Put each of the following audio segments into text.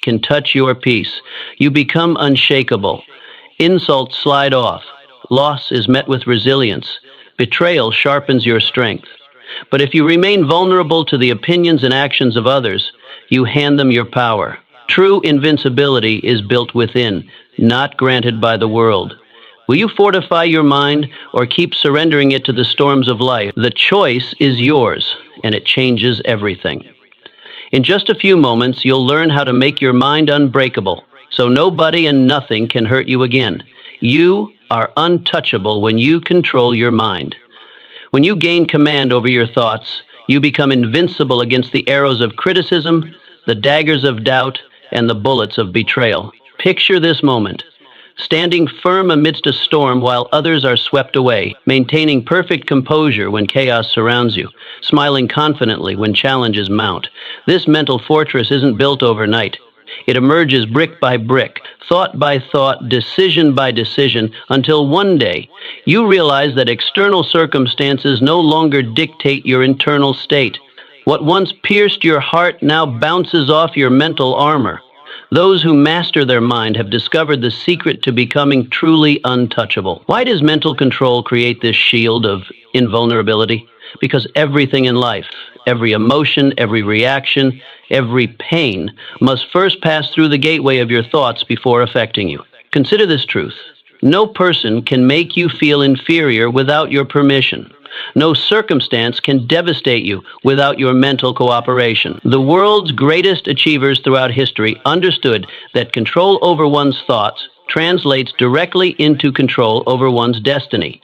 can touch your peace. You become unshakable. Insults slide off. Loss is met with resilience. Betrayal sharpens your strength. But if you remain vulnerable to the opinions and actions of others, you hand them your power. True invincibility is built within, not granted by the world. Will you fortify your mind or keep surrendering it to the storms of life? The choice is yours, and it changes everything. In just a few moments, you'll learn how to make your mind unbreakable, so nobody and nothing can hurt you again. You are untouchable when you control your mind. When you gain command over your thoughts, you become invincible against the arrows of criticism, the daggers of doubt, and the bullets of betrayal. Picture this moment. Standing firm amidst a storm while others are swept away, maintaining perfect composure when chaos surrounds you, smiling confidently when challenges mount. This mental fortress isn't built overnight. It emerges brick by brick, thought by thought, decision by decision, until one day you realize that external circumstances no longer dictate your internal state. What once pierced your heart now bounces off your mental armor. Those who master their mind have discovered the secret to becoming truly untouchable. Why does mental control create this shield of invulnerability? Because everything in life, every emotion, every reaction, every pain, must first pass through the gateway of your thoughts before affecting you. Consider this truth. No person can make you feel inferior without your permission. No circumstance can devastate you without your mental cooperation. The world's greatest achievers throughout history understood that control over one's thoughts translates directly into control over one's destiny.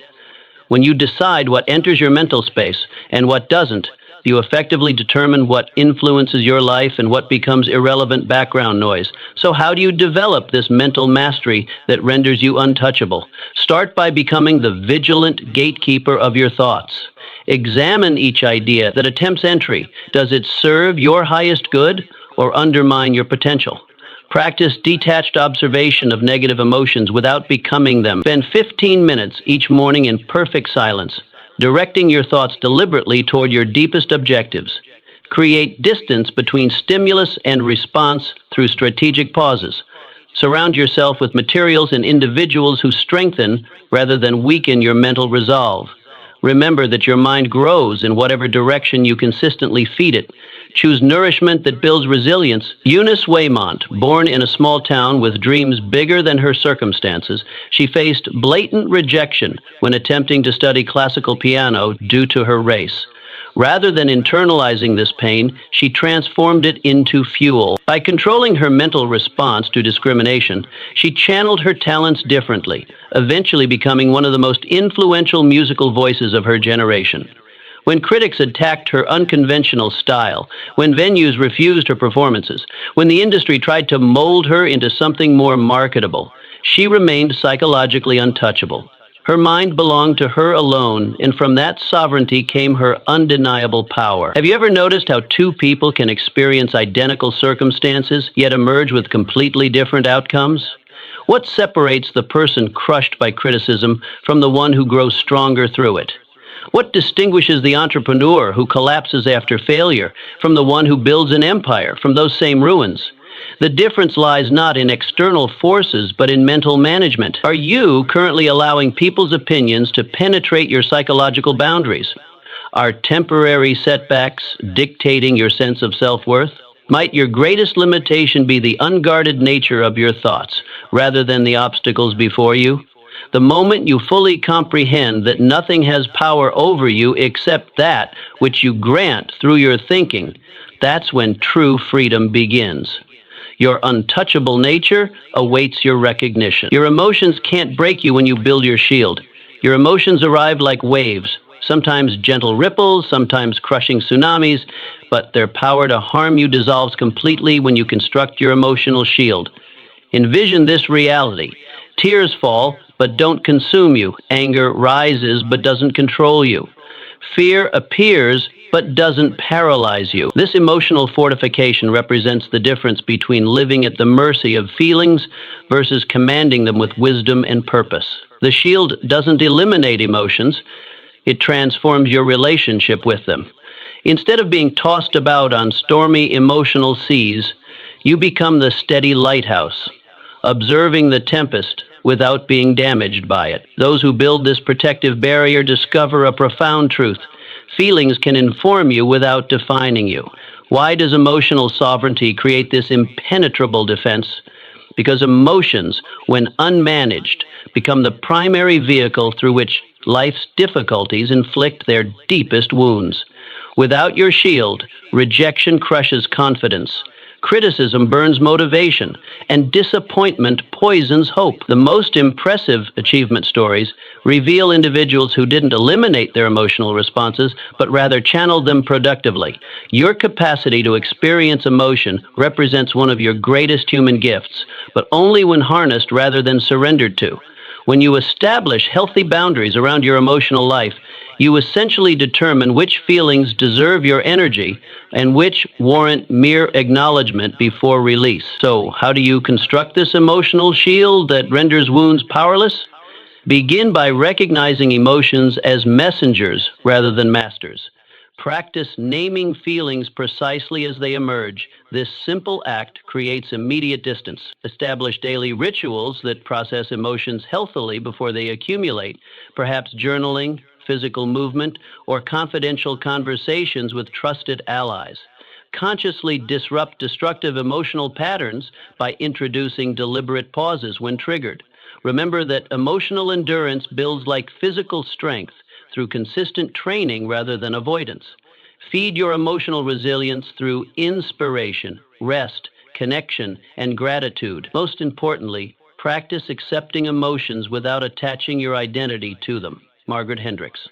When you decide what enters your mental space and what doesn't, you effectively determine what influences your life and what becomes irrelevant background noise. So how do you develop this mental mastery that renders you untouchable? Start by becoming the vigilant gatekeeper of your thoughts. Examine each idea that attempts entry. Does it serve your highest good or undermine your potential? Practice detached observation of negative emotions without becoming them. Spend 15 minutes each morning in perfect silence, directing your thoughts deliberately toward your deepest objectives. Create distance between stimulus and response through strategic pauses. Surround yourself with materials and individuals who strengthen rather than weaken your mental resolve. Remember that your mind grows in whatever direction you consistently feed it. Choose nourishment that builds resilience. Eunice Waymont, born in a small town with dreams bigger than her circumstances, she faced blatant rejection when attempting to study classical piano due to her race. Rather than internalizing this pain, she transformed it into fuel. By controlling her mental response to discrimination, she channeled her talents differently, eventually becoming one of the most influential musical voices of her generation. When critics attacked her unconventional style, when venues refused her performances, when the industry tried to mold her into something more marketable, she remained psychologically untouchable. Her mind belonged to her alone, and from that sovereignty came her undeniable power. Have you ever noticed how two people can experience identical circumstances, yet emerge with completely different outcomes? What separates the person crushed by criticism from the one who grows stronger through it? What distinguishes the entrepreneur who collapses after failure from the one who builds an empire from those same ruins? The difference lies not in external forces, but in mental management. Are you currently allowing people's opinions to penetrate your psychological boundaries? Are temporary setbacks dictating your sense of self-worth? Might your greatest limitation be the unguarded nature of your thoughts, rather than the obstacles before you? The moment you fully comprehend that nothing has power over you except that which you grant through your thinking, that's when true freedom begins. Your untouchable nature awaits your recognition. Your emotions can't break you when you build your shield. Your emotions arrive like waves, sometimes gentle ripples, sometimes crushing tsunamis, but their power to harm you dissolves completely when you construct your emotional shield. Envision this reality. Tears fall, but don't consume you. Anger rises, but doesn't control you. Fear appears, but doesn't paralyze you. This emotional fortification represents the difference between living at the mercy of feelings versus commanding them with wisdom and purpose. The shield doesn't eliminate emotions, it transforms your relationship with them. Instead of being tossed about on stormy emotional seas, You become the steady lighthouse, observing the tempest without being damaged by it. Those who build this protective barrier discover a profound truth. Feelings can inform you without defining you. Why does emotional sovereignty create this impenetrable defense? Because emotions, when unmanaged, become the primary vehicle through which life's difficulties inflict their deepest wounds. Without your shield, rejection crushes confidence, criticism burns motivation, and disappointment poisons hope. The most impressive achievement stories reveal individuals who didn't eliminate their emotional responses, but rather channeled them productively. Your capacity to experience emotion represents one of your greatest human gifts, but only when harnessed rather than surrendered to. When you establish healthy boundaries around your emotional life, you essentially determine which feelings deserve your energy and which warrant mere acknowledgement before release. So, how do you construct this emotional shield that renders wounds powerless? Begin by recognizing emotions as messengers rather than masters. Practice naming feelings precisely as they emerge. This simple act creates immediate distance. Establish daily rituals that process emotions healthily before they accumulate, perhaps journaling, physical movement, or confidential conversations with trusted allies. Consciously disrupt destructive emotional patterns by introducing deliberate pauses when triggered. Remember that emotional endurance builds like physical strength through consistent training rather than avoidance. Feed your emotional resilience through inspiration, rest, connection, and gratitude. Most importantly, practice accepting emotions without attaching your identity to them. Margaret Hendricks.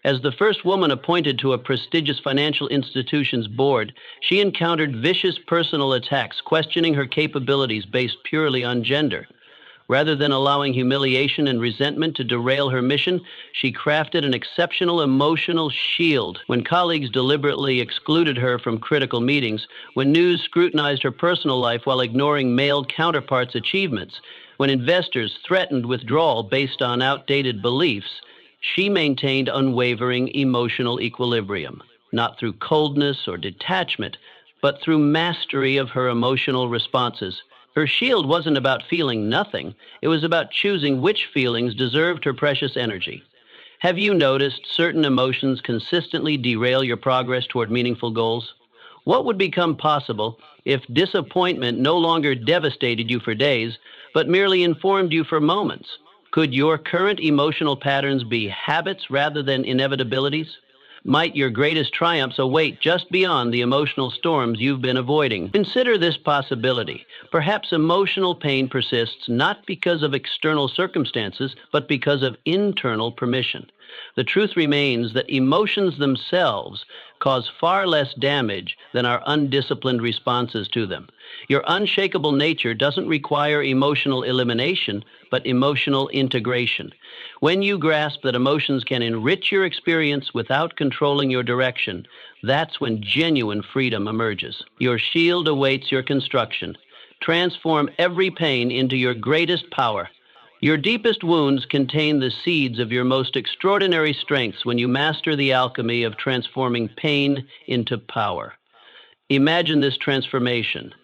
As the first woman appointed to a prestigious financial institution's board, she encountered vicious personal attacks questioning her capabilities based purely on gender. Rather than allowing humiliation and resentment to derail her mission, she crafted an exceptional emotional shield. When colleagues deliberately excluded her from critical meetings, when news scrutinized her personal life while ignoring male counterparts' achievements, when investors threatened withdrawal based on outdated beliefs, she maintained unwavering emotional equilibrium, not through coldness or detachment, but through mastery of her emotional responses. Her shield wasn't about feeling nothing, it was about choosing which feelings deserved her precious energy. Have you noticed certain emotions consistently derail your progress toward meaningful goals? What would become possible if disappointment no longer devastated you for days, but merely informed you for moments? Could your current emotional patterns be habits rather than inevitabilities? Might your greatest triumphs await just beyond the emotional storms you've been avoiding? Consider this possibility. Perhaps emotional pain persists not because of external circumstances, but because of internal permission. The truth remains that emotions themselves cause far less damage than our undisciplined responses to them. Your unshakable nature doesn't require emotional elimination, but emotional integration. When you grasp that emotions can enrich your experience without controlling your direction, that's when genuine freedom emerges. Your shield awaits your construction. Transform every pain into your greatest power. Your deepest wounds contain the seeds of your most extraordinary strengths when you master the alchemy of transforming pain into power. Imagine this transformation.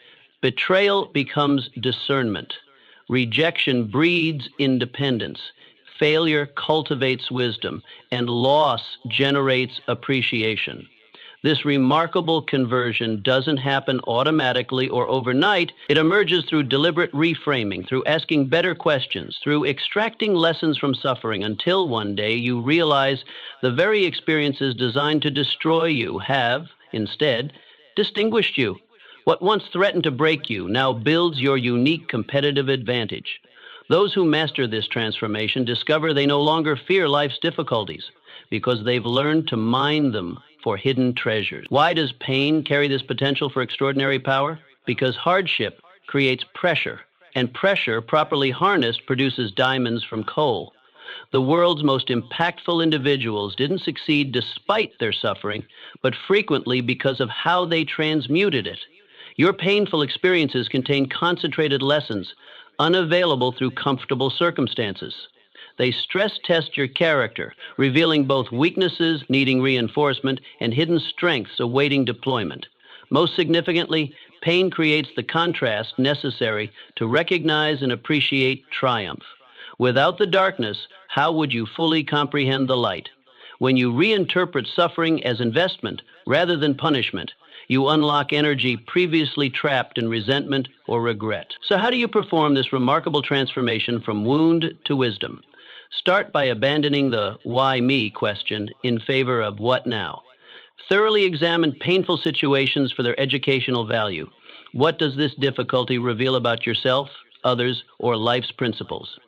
Betrayal becomes discernment. Rejection breeds independence. Failure cultivates wisdom, and loss generates appreciation. This remarkable conversion doesn't happen automatically or overnight. It emerges through deliberate reframing, through asking better questions, through extracting lessons from suffering until one day you realize the very experiences designed to destroy you have, instead, distinguished you. What once threatened to break you now builds your unique competitive advantage. Those who master this transformation discover they no longer fear life's difficulties because they've learned to mine them for hidden treasures. Why does pain carry this potential for extraordinary power? Because hardship creates pressure, and pressure, properly harnessed, produces diamonds from coal. The world's most impactful individuals didn't succeed despite their suffering, but frequently because of how they transmuted it. Your painful experiences contain concentrated lessons, unavailable through comfortable circumstances. They stress test your character, revealing both weaknesses needing reinforcement and hidden strengths awaiting deployment. Most significantly, Pain creates the contrast necessary to recognize and appreciate triumph. Without the darkness, how would you fully comprehend the light? When you reinterpret suffering as investment rather than punishment, you unlock energy previously trapped in resentment or regret. So, how do you perform this remarkable transformation from wound to wisdom? Start by abandoning the why me question in favor of what now. Thoroughly examine painful situations for their educational value. What does this difficulty reveal about yourself, others, or life's principles?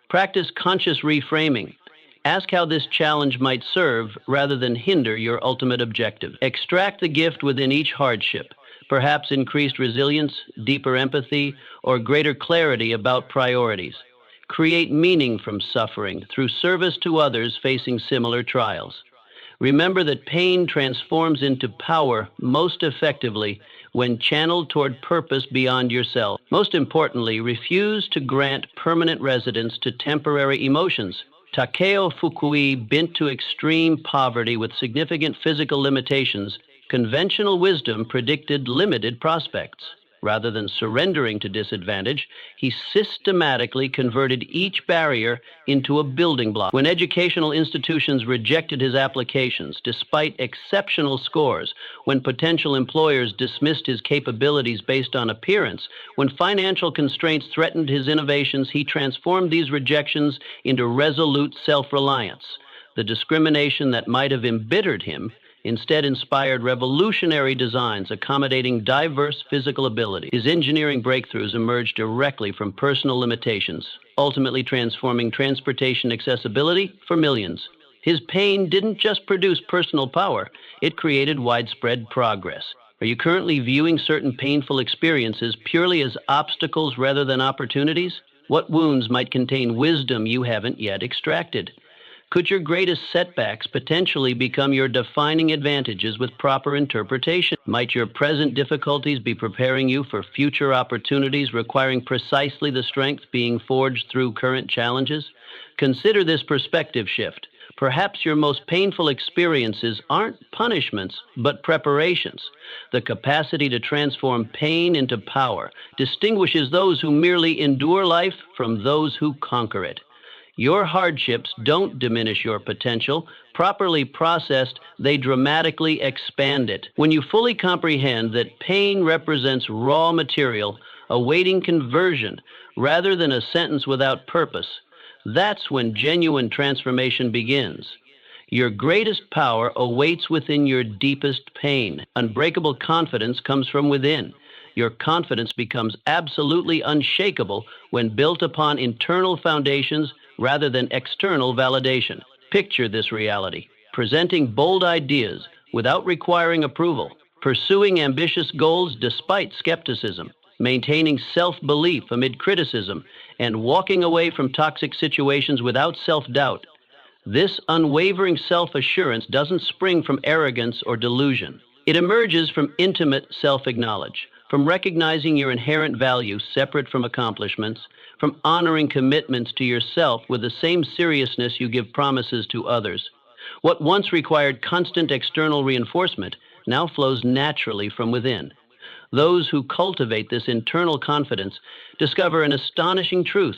Practice conscious reframing. Ask how this challenge might serve rather than hinder your ultimate objective. Extract the gift within each hardship, perhaps increased resilience, deeper empathy, or greater clarity about priorities. Create meaning from suffering through service to others facing similar trials. Remember that pain transforms into power most effectively when channeled toward purpose beyond yourself. Most importantly, refuse to grant permanent residence to temporary emotions. Takeo Fukui, bent to extreme poverty with significant physical limitations, conventional wisdom predicted limited prospects. Rather than surrendering to disadvantage, he systematically converted each barrier into a building block. When educational institutions rejected his applications, despite exceptional scores, when potential employers dismissed his capabilities based on appearance, when financial constraints threatened his innovations, he transformed these rejections into resolute self-reliance. The discrimination that might have embittered him instead inspired revolutionary designs accommodating diverse physical abilities. His engineering breakthroughs emerged directly from personal limitations, ultimately transforming transportation accessibility for millions. His pain didn't just produce personal power, it created widespread progress. Are you currently viewing certain painful experiences purely as obstacles rather than opportunities? What wounds might contain wisdom you haven't yet extracted? Could your greatest setbacks potentially become your defining advantages with proper interpretation? Might your present difficulties be preparing you for future opportunities requiring precisely the strength being forged through current challenges? Consider this perspective shift. Perhaps your most painful experiences aren't punishments, but preparations. The capacity to transform pain into power distinguishes those who merely endure life from those who conquer it. Your hardships don't diminish your potential. Properly processed, they dramatically expand it. When you fully comprehend that pain represents raw material awaiting conversion rather than a sentence without purpose, that's when genuine transformation begins. Your greatest power awaits within your deepest pain. Unbreakable confidence comes from within. Your confidence becomes absolutely unshakable when built upon internal foundations rather than external validation. Picture this reality: presenting bold ideas without requiring approval, pursuing ambitious goals despite skepticism, maintaining self-belief amid criticism, and walking away from toxic situations without self-doubt. This unwavering self-assurance doesn't spring from arrogance or delusion. It emerges from intimate self-acknowledge, from recognizing your inherent value separate from accomplishments, from honoring commitments to yourself with the same seriousness you give promises to others. What once required constant external reinforcement now flows naturally from within. Those who cultivate this internal confidence discover an astonishing truth.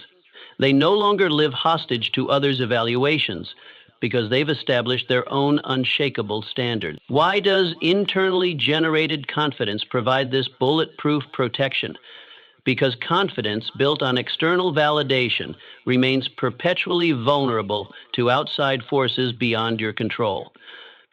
They no longer live hostage to others' evaluations because they've established their own unshakable standards. Why does internally generated confidence provide this bulletproof protection? Because confidence built on external validation remains perpetually vulnerable to outside forces beyond your control.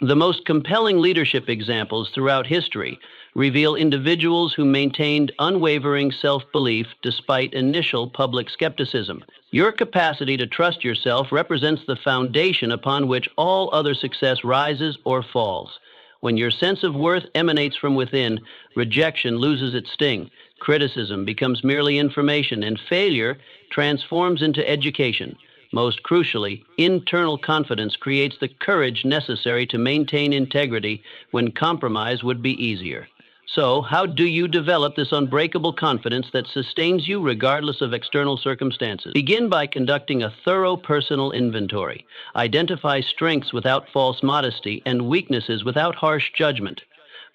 The most compelling leadership examples throughout history reveal individuals who maintained unwavering self-belief despite initial public skepticism. Your capacity to trust yourself represents the foundation upon which all other success rises or falls. When your sense of worth emanates from within, rejection loses its sting, criticism becomes merely information, and failure transforms into education. Most crucially, internal confidence creates the courage necessary to maintain integrity when compromise would be easier. So, how do you develop this unbreakable confidence that sustains you regardless of external circumstances? Begin by conducting a thorough personal inventory. Identify strengths without false modesty and weaknesses without harsh judgment.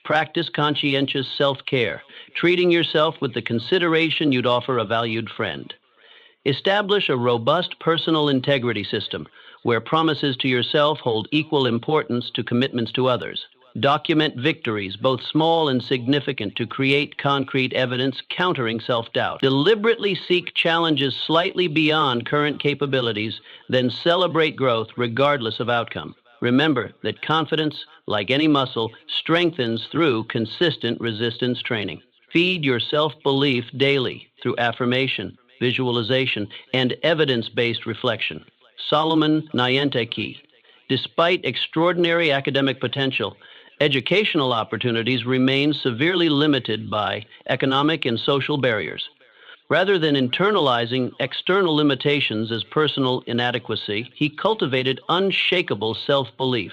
Practice conscientious self-care, treating yourself with the consideration you'd offer a valued friend. Establish a robust personal integrity system where promises to yourself hold equal importance to commitments to others. Document victories, both small and significant, to create concrete evidence countering self-doubt. Deliberately seek challenges slightly beyond current capabilities, then celebrate growth regardless of outcome. Remember that confidence, like any muscle, strengthens through consistent resistance training. Feed your self-belief daily through affirmation, visualization, and evidence-based reflection. Solomon Nyenteki. Despite extraordinary academic potential, educational opportunities remain severely limited by economic and social barriers. Rather than internalizing external limitations as personal inadequacy, he cultivated unshakable self-belief.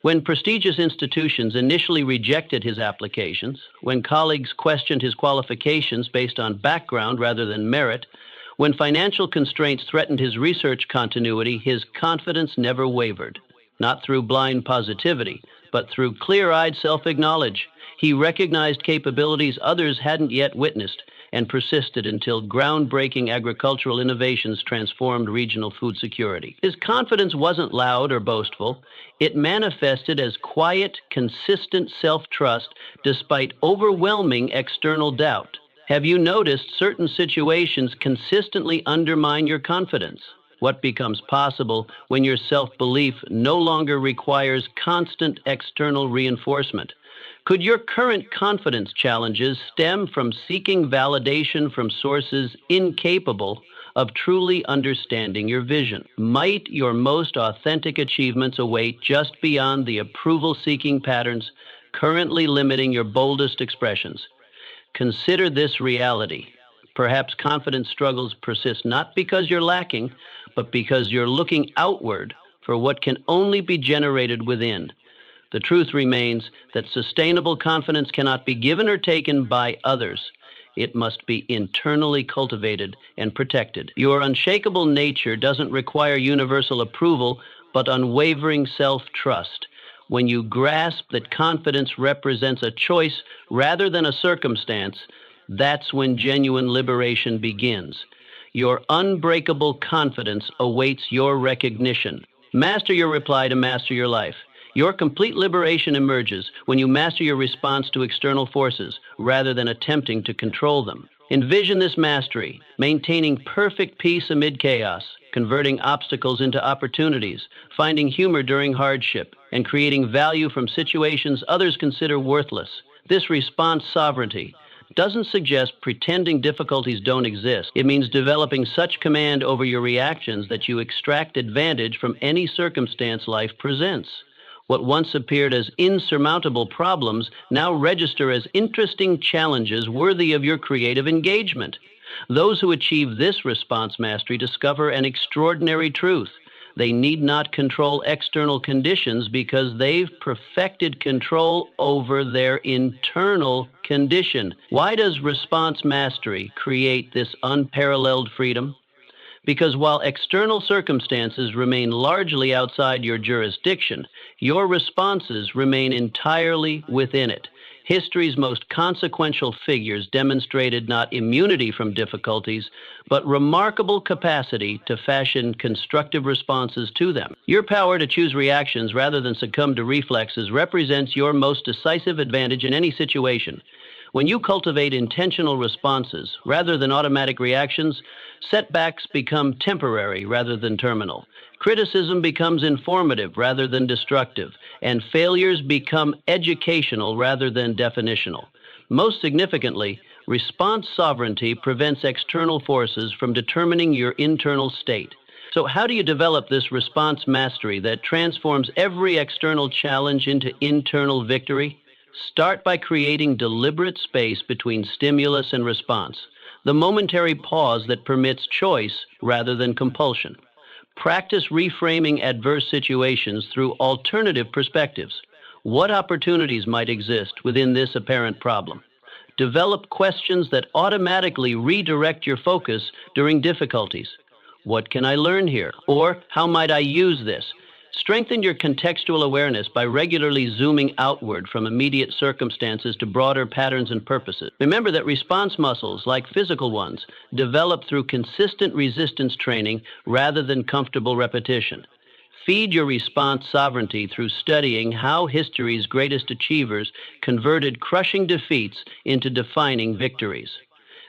When prestigious institutions initially rejected his applications, when colleagues questioned his qualifications based on background rather than merit, when financial constraints threatened his research continuity, his confidence never wavered. Not through blind positivity, but through clear-eyed self-acknowledge. He recognized capabilities others hadn't yet witnessed and persisted until groundbreaking agricultural innovations transformed regional food security. His confidence wasn't loud or boastful. It manifested as quiet, consistent self-trust despite overwhelming external doubt. Have you noticed certain situations consistently undermine your confidence? What becomes possible when your self-belief no longer requires constant external reinforcement? Could your current confidence challenges stem from seeking validation from sources incapable of truly understanding your vision? Might your most authentic achievements await just beyond the approval-seeking patterns currently limiting your boldest expressions? Consider this reality. Perhaps confidence struggles persist not because you're lacking, but because you're looking outward for what can only be generated within. The truth remains that sustainable confidence cannot be given or taken by others. It must be internally cultivated and protected. Your unshakable nature doesn't require universal approval, but unwavering self-trust. When you grasp that confidence represents a choice rather than a circumstance, that's when genuine liberation begins. Your unbreakable confidence awaits your recognition. Master your reply to master your life. Your complete liberation emerges when you master your response to external forces rather than attempting to control them. Envision this mastery, maintaining perfect peace amid chaos, converting obstacles into opportunities, finding humor during hardship, and creating value from situations others consider worthless. This response sovereignty doesn't suggest pretending difficulties don't exist. It means developing such command over your reactions that you extract advantage from any circumstance life presents. What once appeared as insurmountable problems now register as interesting challenges worthy of your creative engagement. Those who achieve this response mastery discover an extraordinary truth. They need not control external conditions because they've perfected control over their internal condition. Why does response mastery create this unparalleled freedom? Because while external circumstances remain largely outside your jurisdiction, your responses remain entirely within it. History's most consequential figures demonstrated not immunity from difficulties, but remarkable capacity to fashion constructive responses to them. Your power to choose reactions rather than succumb to reflexes represents your most decisive advantage in any situation. When you cultivate intentional responses rather than automatic reactions, setbacks become temporary rather than terminal. Criticism becomes informative rather than destructive, and failures become educational rather than definitional. Most significantly, response sovereignty prevents external forces from determining your internal state. So how do you develop this response mastery that transforms every external challenge into internal victory? Start by creating deliberate space between stimulus and response, the momentary pause that permits choice rather than compulsion. Practice reframing adverse situations through alternative perspectives. What opportunities might exist within this apparent problem? Develop questions that automatically redirect your focus during difficulties. What can I learn here? Or how might I use this? Strengthen your contextual awareness by regularly zooming outward from immediate circumstances to broader patterns and purposes. Remember that response muscles, like physical ones, develop through consistent resistance training rather than comfortable repetition. Feed your response sovereignty through studying how history's greatest achievers converted crushing defeats into defining victories.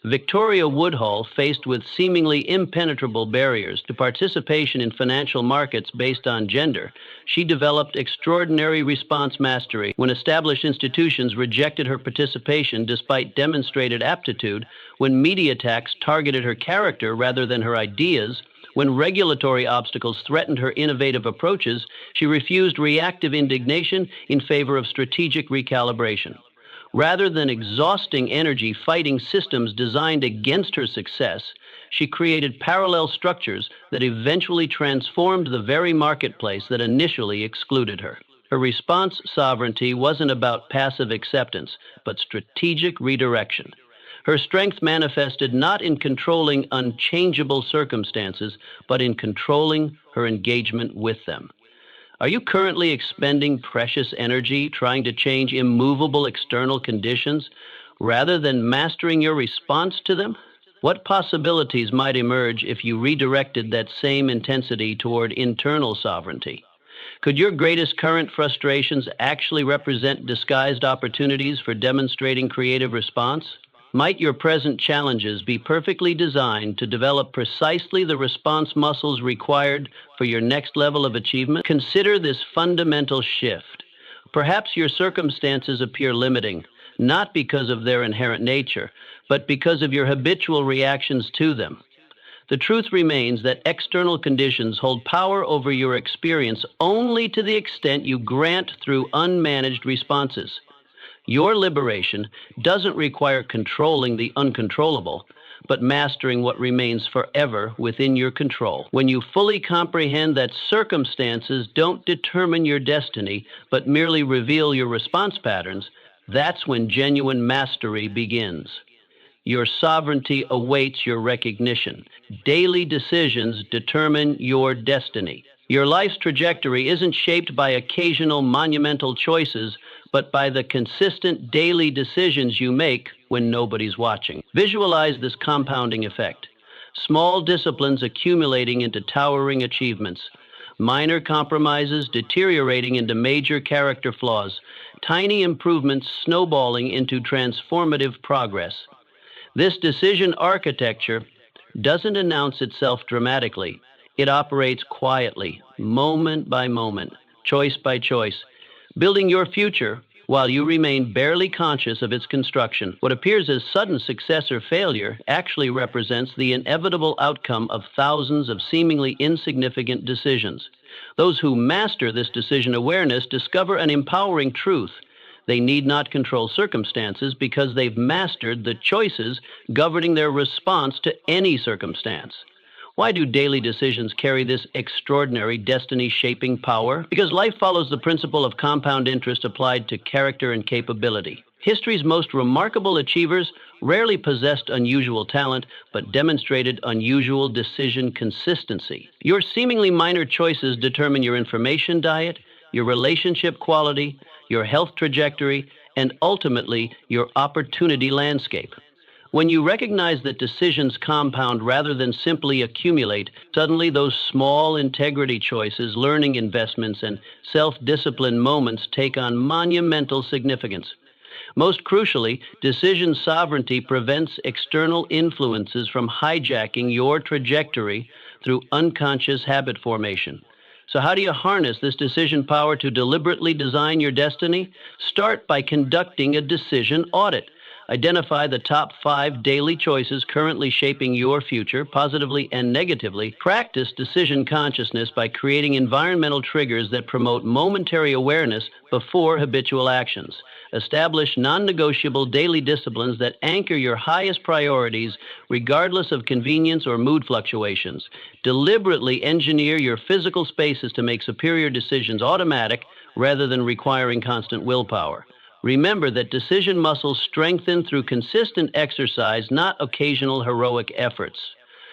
Victoria Woodhull, faced with seemingly impenetrable barriers to participation in financial markets based on gender, she developed extraordinary response mastery when established institutions rejected her participation despite demonstrated aptitude, when media attacks targeted her character rather than her ideas, when regulatory obstacles threatened her innovative approaches. She refused reactive indignation in favor of strategic recalibration. Rather than exhausting energy fighting systems designed against her success, she created parallel structures that eventually transformed the very marketplace that initially excluded her. Her response sovereignty wasn't about passive acceptance, but strategic redirection. Her strength manifested not in controlling unchangeable circumstances, but in controlling her engagement with them. Are you currently expending precious energy trying to change immovable external conditions rather than mastering your response to them? What possibilities might emerge if you redirected that same intensity toward internal sovereignty? Could your greatest current frustrations actually represent disguised opportunities for demonstrating creative response? Might your present challenges be perfectly designed to develop precisely the response muscles required for your next level of achievement? Consider this fundamental shift. Perhaps your circumstances appear limiting, not because of their inherent nature, but because of your habitual reactions to them. The truth remains that external conditions hold power over your experience only to the extent you grant through unmanaged responses. Your liberation doesn't require controlling the uncontrollable, but mastering what remains forever within your control. When you fully comprehend that circumstances don't determine your destiny, but merely reveal your response patterns, that's when genuine mastery begins. Your sovereignty awaits your recognition. Daily decisions determine your destiny. Your life's trajectory isn't shaped by occasional monumental choices, but by the consistent daily decisions you make when nobody's watching. Visualize this compounding effect. Small disciplines accumulating into towering achievements. Minor compromises deteriorating into major character flaws. Tiny improvements snowballing into transformative progress. This decision architecture doesn't announce itself dramatically. It operates quietly, moment by moment, choice by choice, building your future while you remain barely conscious of its construction. What appears as sudden success or failure actually represents the inevitable outcome of thousands of seemingly insignificant decisions. Those who master this decision awareness discover an empowering truth. They need not control circumstances because they've mastered the choices governing their response to any circumstance. Why do daily decisions carry this extraordinary destiny-shaping power? Because life follows the principle of compound interest applied to character and capability. History's most remarkable achievers rarely possessed unusual talent, but demonstrated unusual decision consistency. Your seemingly minor choices determine your information diet, your relationship quality, your health trajectory, and ultimately your opportunity landscape. When you recognize that decisions compound rather than simply accumulate, suddenly those small integrity choices, learning investments, and self-discipline moments take on monumental significance. Most crucially, decision sovereignty prevents external influences from hijacking your trajectory through unconscious habit formation. So how do you harness this decision power to deliberately design your destiny? Start by conducting a decision audit. Identify the top 5 daily choices currently shaping your future, positively and negatively. Practice decision consciousness by creating environmental triggers that promote momentary awareness before habitual actions. Establish non-negotiable daily disciplines that anchor your highest priorities regardless of convenience or mood fluctuations. Deliberately engineer your physical spaces to make superior decisions automatic rather than requiring constant willpower. Remember that decision muscles strengthen through consistent exercise, not occasional heroic efforts.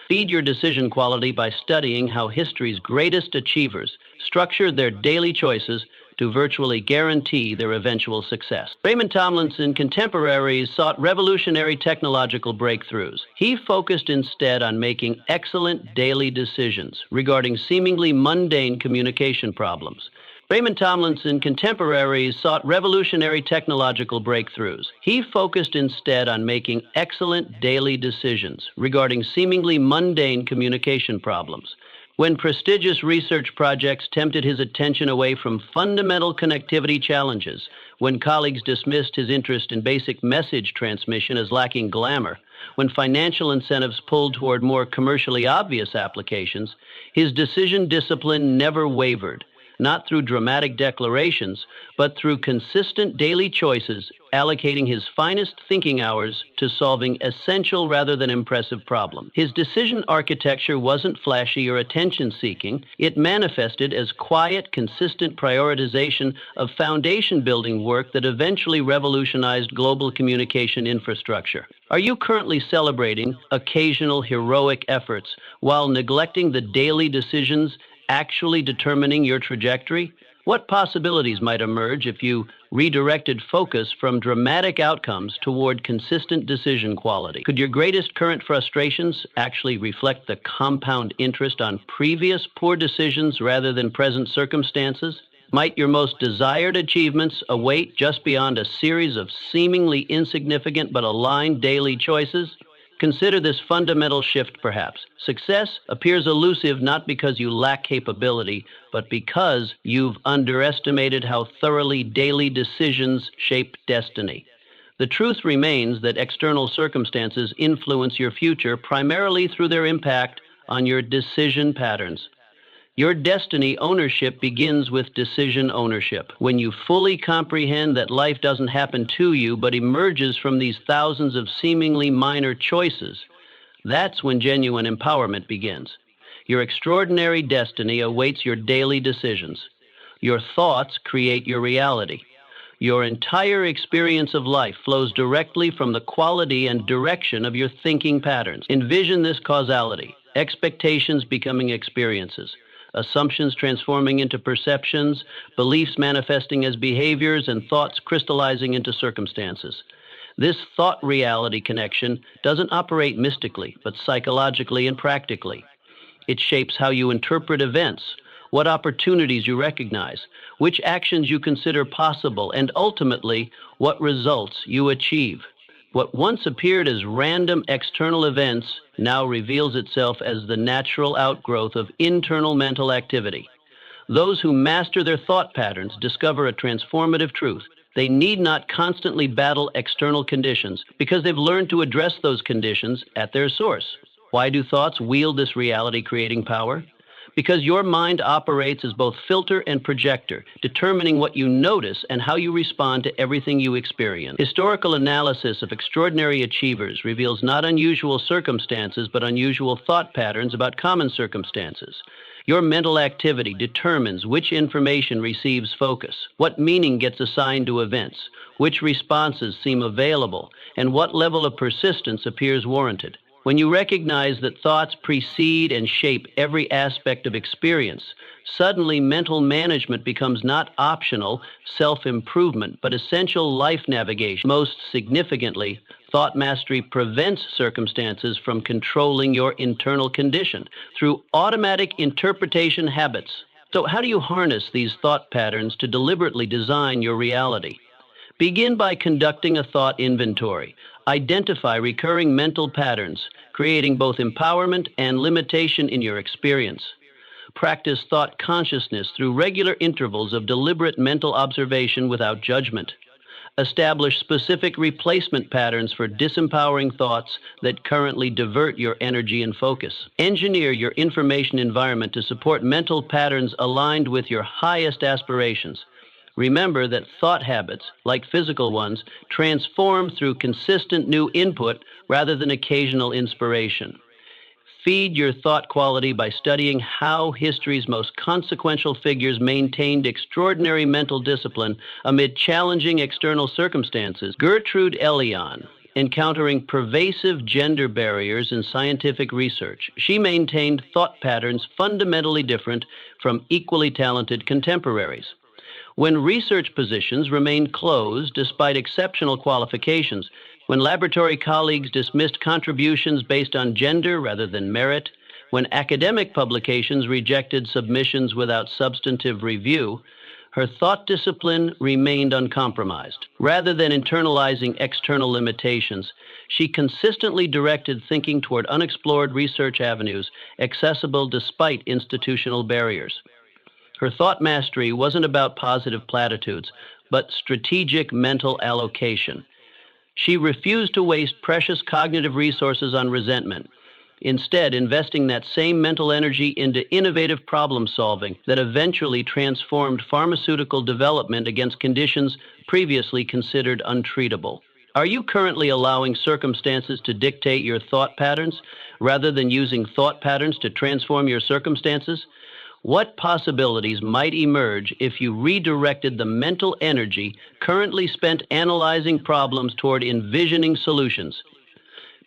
Feed your decision quality by studying how history's greatest achievers structured their daily choices to virtually guarantee their eventual success. Raymond Tomlinson contemporaries sought revolutionary technological breakthroughs. He focused instead on making excellent daily decisions regarding seemingly mundane communication problems. Raymond Tomlinson contemporaries sought revolutionary technological breakthroughs. He focused instead on making excellent daily decisions regarding seemingly mundane communication problems. When prestigious research projects tempted his attention away from fundamental connectivity challenges, when colleagues dismissed his interest in basic message transmission as lacking glamour, when financial incentives pulled toward more commercially obvious applications, his decision discipline never wavered. Not through dramatic declarations, but through consistent daily choices, allocating his finest thinking hours to solving essential rather than impressive problems. His decision architecture wasn't flashy or attention-seeking. It manifested as quiet, consistent prioritization of foundation-building work that eventually revolutionized global communication infrastructure. Are you currently celebrating occasional heroic efforts while neglecting the daily decisions actually determining your trajectory? What possibilities might emerge if you redirected focus from dramatic outcomes toward consistent decision quality? Could your greatest current frustrations actually reflect the compound interest on previous poor decisions rather than present circumstances? Might your most desired achievements await just beyond a series of seemingly insignificant but aligned daily choices? Consider this fundamental shift, perhaps. Success appears elusive not because you lack capability, but because you've underestimated how thoroughly daily decisions shape destiny. The truth remains that external circumstances influence your future primarily through their impact on your decision patterns. Your destiny ownership begins with decision ownership. When you fully comprehend that life doesn't happen to you, but emerges from these thousands of seemingly minor choices, that's when genuine empowerment begins. Your extraordinary destiny awaits your daily decisions. Your thoughts create your reality. Your entire experience of life flows directly from the quality and direction of your thinking patterns. Envision this causality: expectations becoming experiences, assumptions transforming into perceptions, beliefs manifesting as behaviors, and thoughts crystallizing into circumstances. This thought-reality connection doesn't operate mystically, but psychologically and practically. It shapes how you interpret events, what opportunities you recognize, which actions you consider possible, and ultimately, what results you achieve. What once appeared as random external events now reveals itself as the natural outgrowth of internal mental activity. Those who master their thought patterns discover a transformative truth. They need not constantly battle external conditions because they've learned to address those conditions at their source. Why do thoughts wield this reality-creating power? Because your mind operates as both filter and projector, determining what you notice and how you respond to everything you experience. Historical analysis of extraordinary achievers reveals not unusual circumstances, but unusual thought patterns about common circumstances. Your mental activity determines which information receives focus, what meaning gets assigned to events, which responses seem available, and what level of persistence appears warranted. When you recognize that thoughts precede and shape every aspect of experience, suddenly mental management becomes not optional self-improvement, but essential life navigation. Most significantly, thought mastery prevents circumstances from controlling your internal condition through automatic interpretation habits. So how do you harness these thought patterns to deliberately design your reality? Begin by conducting a thought inventory. Identify recurring mental patterns, creating both empowerment and limitation in your experience. Practice thought consciousness through regular intervals of deliberate mental observation without judgment. Establish specific replacement patterns for disempowering thoughts that currently divert your energy and focus. Engineer your information environment to support mental patterns aligned with your highest aspirations. Remember that thought habits, like physical ones, transform through consistent new input rather than occasional inspiration. Feed your thought quality by studying how history's most consequential figures maintained extraordinary mental discipline amid challenging external circumstances. Gertrude Elion, encountering pervasive gender barriers in scientific research. She maintained thought patterns fundamentally different from equally talented contemporaries. When research positions remained closed despite exceptional qualifications, when laboratory colleagues dismissed contributions based on gender rather than merit, when academic publications rejected submissions without substantive review, her thought discipline remained uncompromised. Rather than internalizing external limitations, she consistently directed thinking toward unexplored research avenues accessible despite institutional barriers. Her thought mastery wasn't about positive platitudes, but strategic mental allocation. She refused to waste precious cognitive resources on resentment, instead investing that same mental energy into innovative problem solving that eventually transformed pharmaceutical development against conditions previously considered untreatable. Are you currently allowing circumstances to dictate your thought patterns rather than using thought patterns to transform your circumstances? What possibilities might emerge if you redirected the mental energy currently spent analyzing problems toward envisioning solutions?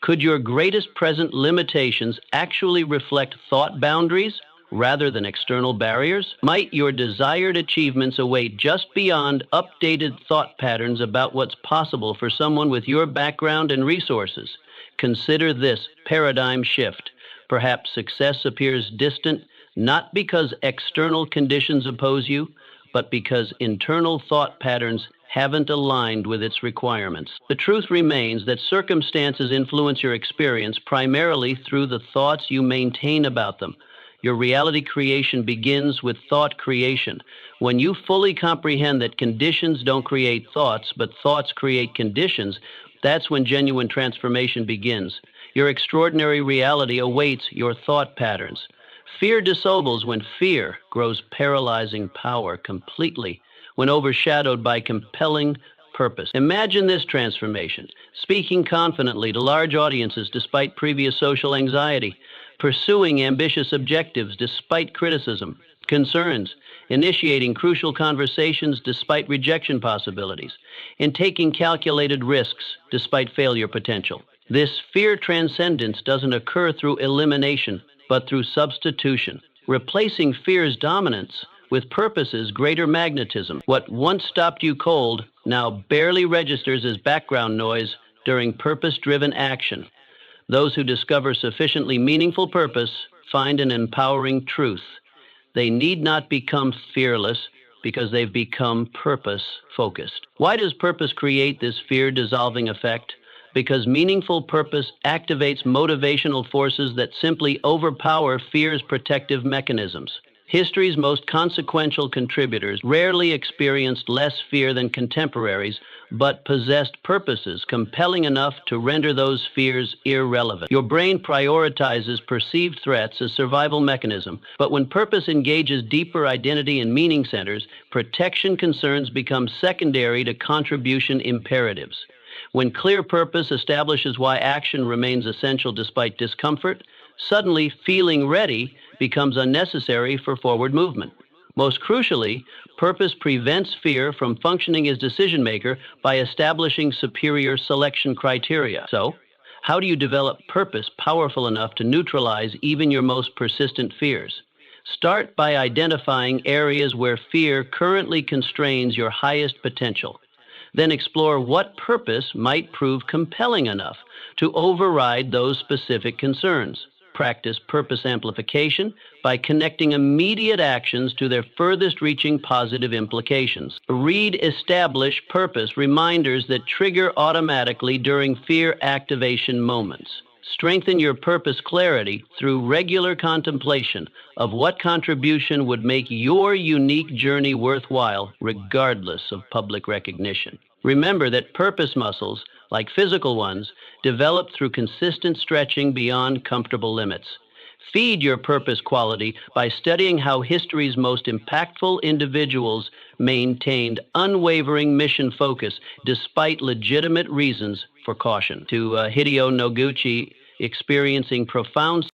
Could your greatest present limitations actually reflect thought boundaries rather than external barriers? Might your desired achievements await just beyond updated thought patterns about what's possible for someone with your background and resources? Consider this paradigm shift. Perhaps success appears distant not because external conditions oppose you, but because internal thought patterns haven't aligned with its requirements. The truth remains that circumstances influence your experience primarily through the thoughts you maintain about them. Your reality creation begins with thought creation. When you fully comprehend that conditions don't create thoughts, but thoughts create conditions, that's when genuine transformation begins. Your extraordinary reality awaits your thought patterns. Fear dissolves when fear grows paralyzing power completely, when overshadowed by compelling purpose. Imagine this transformation, speaking confidently to large audiences despite previous social anxiety, pursuing ambitious objectives despite criticism, concerns, initiating crucial conversations despite rejection possibilities, and taking calculated risks despite failure potential. This fear transcendence doesn't occur through elimination, but through substitution, replacing fear's dominance with purpose's greater magnetism. What once stopped you cold now barely registers as background noise during purpose-driven action. Those who discover sufficiently meaningful purpose find an empowering truth. They need not become fearless because they've become purpose-focused. Why does purpose create this fear-dissolving effect? Because meaningful purpose activates motivational forces that simply overpower fear's protective mechanisms. History's most consequential contributors rarely experienced less fear than contemporaries, but possessed purposes compelling enough to render those fears irrelevant. Your brain prioritizes perceived threats as survival mechanism, but when purpose engages deeper identity and meaning centers, protection concerns become secondary to contribution imperatives. When clear purpose establishes why action remains essential despite discomfort, suddenly feeling ready becomes unnecessary for forward movement. Most crucially, purpose prevents fear from functioning as decision maker by establishing superior selection criteria. So, how do you develop purpose powerful enough to neutralize even your most persistent fears? Start by identifying areas where fear currently constrains your highest potential. Then explore what purpose might prove compelling enough to override those specific concerns. Practice purpose amplification by connecting immediate actions to their furthest reaching positive implications. Read establish purpose reminders that trigger automatically during fear activation moments. Strengthen your purpose clarity through regular contemplation of what contribution would make your unique journey worthwhile, regardless of public recognition. Remember that purpose muscles, like physical ones, develop through consistent stretching beyond comfortable limits. Feed your purpose quality by studying how history's most impactful individuals maintained unwavering mission focus despite legitimate reasons for caution. To Hideo Noguchi, experiencing profound